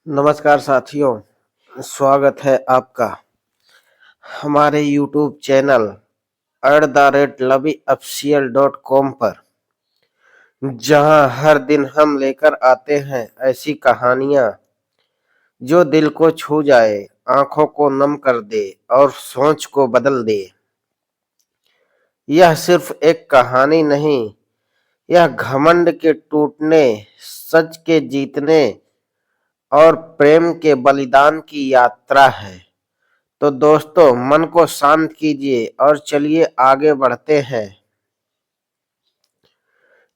नमस्कार साथियों, स्वागत है आपका हमारे YouTube चैनल @lovyofficial.com पर, जहां हर दिन हम लेकर आते हैं ऐसी कहानियां जो दिल को छू जाए, आंखों को नम कर दे और सोच को बदल दे। यह सिर्फ एक कहानी नहीं, यह घमंड के टूटने, सच के जीतने और प्रेम के बलिदान की यात्रा है। तो दोस्तों, मन को शांत कीजिए और चलिए आगे बढ़ते हैं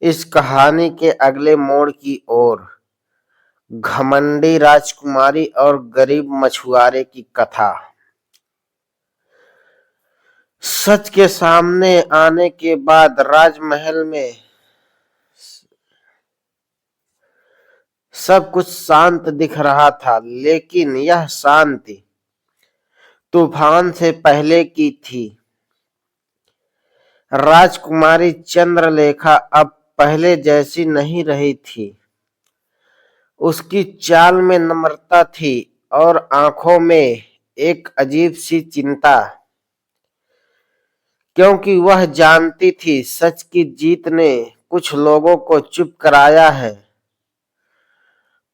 इस कहानी के अगले मोड़ की ओर। घमंडी राजकुमारी और गरीब मछुआरे की कथा। सच के सामने आने के बाद राजमहल में सब कुछ शांत दिख रहा था, लेकिन यह शांति तूफान से पहले की थी। राजकुमारी चंद्रलेखा अब पहले जैसी नहीं रही थी। उसकी चाल में नम्रता थी और आंखों में एक अजीब सी चिंता, क्योंकि वह जानती थी सच की जीत ने कुछ लोगों को चुप कराया है,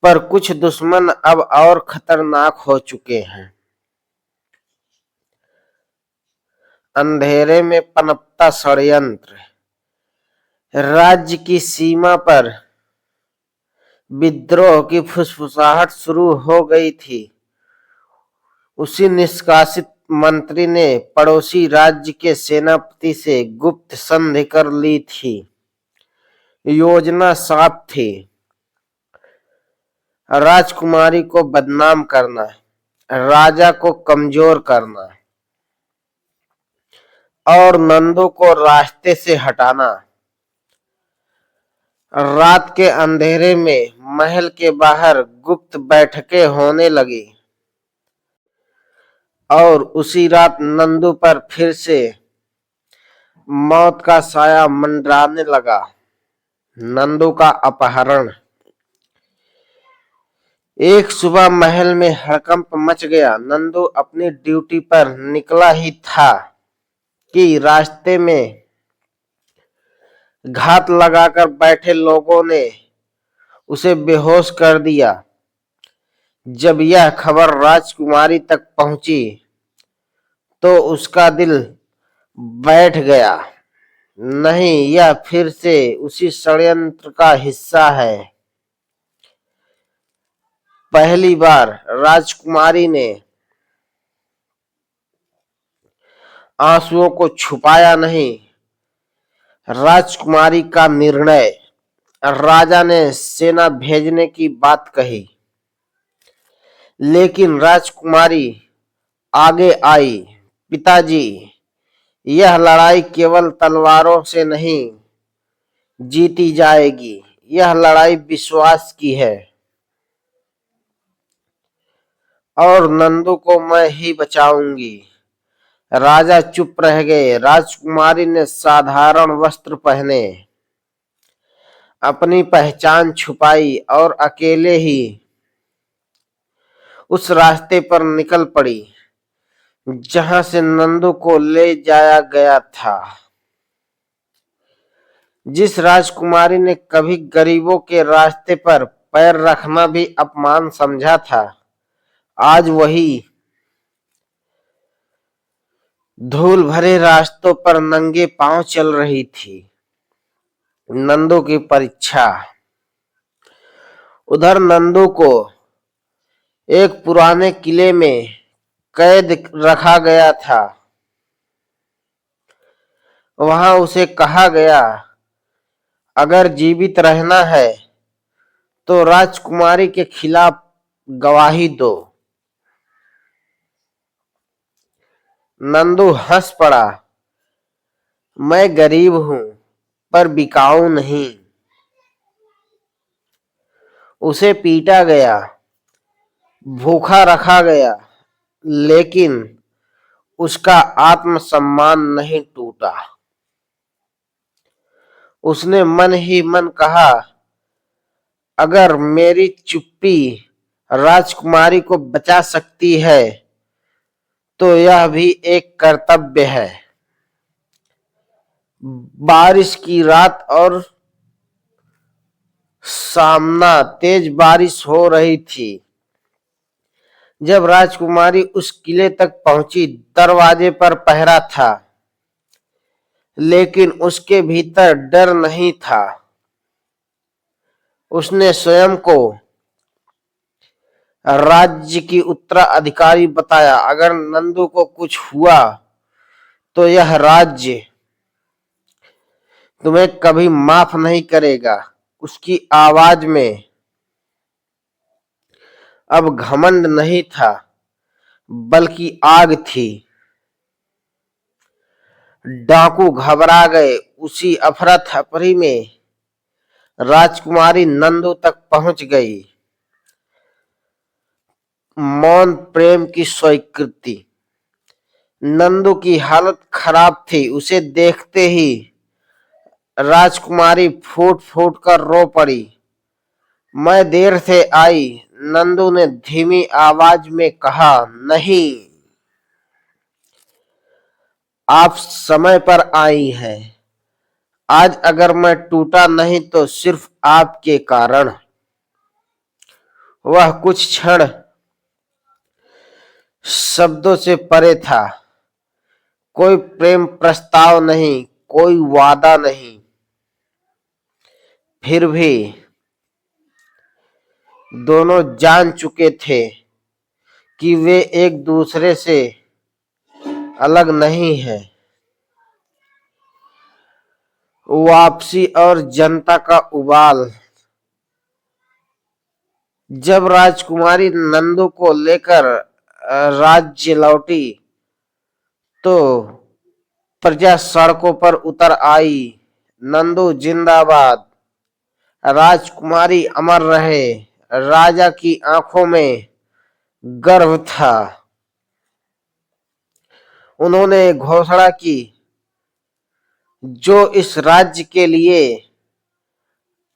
पर कुछ दुश्मन अब और खतरनाक हो चुके हैं। अंधेरे में पनपता षड्यंत्र। राज्य की सीमा पर विद्रोह की फुसफुसाहट शुरू हो गई थी। उसी निष्कासित मंत्री ने पड़ोसी राज्य के सेनापति से गुप्त संधि कर ली थी। योजना साफ थी, राजकुमारी को बदनाम करना, राजा को कमजोर करना और नंदू को रास्ते से हटाना। रात के अंधेरे में महल के बाहर गुप्त बैठकें होने लगी और उसी रात नंदू पर फिर से मौत का साया मंडराने लगा। नंदू का अपहरण। एक सुबह महल में हड़कंप मच गया। नंदू अपनी ड्यूटी पर निकला ही था कि रास्ते में घात लगाकर बैठे लोगों ने उसे बेहोश कर दिया। जब यह खबर राजकुमारी तक पहुंची तो उसका दिल बैठ गया। नहीं, यह फिर से उसी षड्यंत्र का हिस्सा है। पहली बार राजकुमारी ने आंसुओं को छुपाया नहीं। राजकुमारी का निर्णय। राजा ने सेना भेजने की बात कही, लेकिन राजकुमारी आगे आई। पिताजी, यह लड़ाई केवल तलवारों से नहीं जीती जाएगी, यह लड़ाई विश्वास की है और नंदू को मैं ही बचाऊंगी। राजा चुप रह गए। राजकुमारी ने साधारण वस्त्र पहने, अपनी पहचान छुपाई और अकेले ही उस रास्ते पर निकल पड़ी जहां से नंदू को ले जाया गया था। जिस राजकुमारी ने कभी गरीबों के रास्ते पर पैर रखना भी अपमान समझा था, आज वही धूल भरे रास्तों पर नंगे पांव चल रही थी। नंदू की परीक्षा। उधर नंदू को एक पुराने किले में कैद रखा गया था। वहां उसे कहा गया, अगर जीवित रहना है तो राजकुमारी के खिलाफ गवाही दो। नंदू हंस पड़ा, मैं गरीब हूं पर बिकाऊ नहीं। उसे पीटा गया, भूखा रखा गया, लेकिन उसका आत्मसम्मान नहीं टूटा। उसने मन ही मन कहा, अगर मेरी चुप्पी राजकुमारी को बचा सकती है तो यह भी एक कर्तव्य है। बारिश की रात और सामना तेज बारिश हो रही थी। जब राजकुमारी उस किले तक पहुंची, दरवाजे पर पहरा था, लेकिन उसके भीतर डर नहीं था। उसने स्वयं को राज्य की उत्तराधिकारी बताया। अगर नंदू को कुछ हुआ तो यह राज्य तुम्हें कभी माफ नहीं करेगा। उसकी आवाज में अब घमंड नहीं था, बल्कि आग थी। डाकू घबरा गए। उसी अफरा तफरी में राजकुमारी नंदू तक पहुंच गई। मौन प्रेम की स्वीकृति। नंदू की हालत खराब थी। उसे देखते ही राजकुमारी फूट फूट कर रो पड़ी। मैं देर से आई, नंदू ने धीमी आवाज में कहा। नहीं, आप समय पर आई हैं। आज अगर मैं टूटा नहीं तो सिर्फ आपके कारण। वह कुछ क्षण शब्दों से परे था। कोई प्रेम प्रस्ताव नहीं, कोई वादा नहीं। फिर भी दोनों जान चुके थे कि वे एक दूसरे से अलग नहीं हैं। वापसी और जनता का उबाल। जब राजकुमारी नंदू को लेकर राज्य लौटी तो प्रजा सड़कों पर उतर आई। नंदू जिंदाबाद, राजकुमारी अमर रहे। राजा की आंखों में गर्व था। उन्होंने घोषणा की, जो इस राज्य के लिए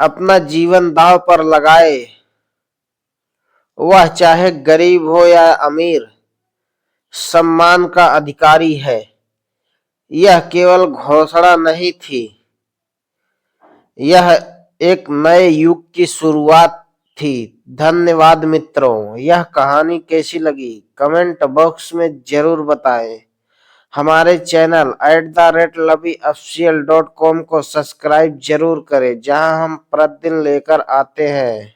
अपना जीवन दांव पर लगाए, वह चाहे गरीब हो या अमीर, सम्मान का अधिकारी है। यह केवल घोषणा नहीं थी, यह एक नए युग की शुरुआत थी। धन्यवाद मित्रों। यह कहानी कैसी लगी कमेंट बॉक्स में जरूर बताएं। हमारे चैनल @lovyofficial.com को सब्सक्राइब जरूर करें, जहां हम प्रतिदिन लेकर आते हैं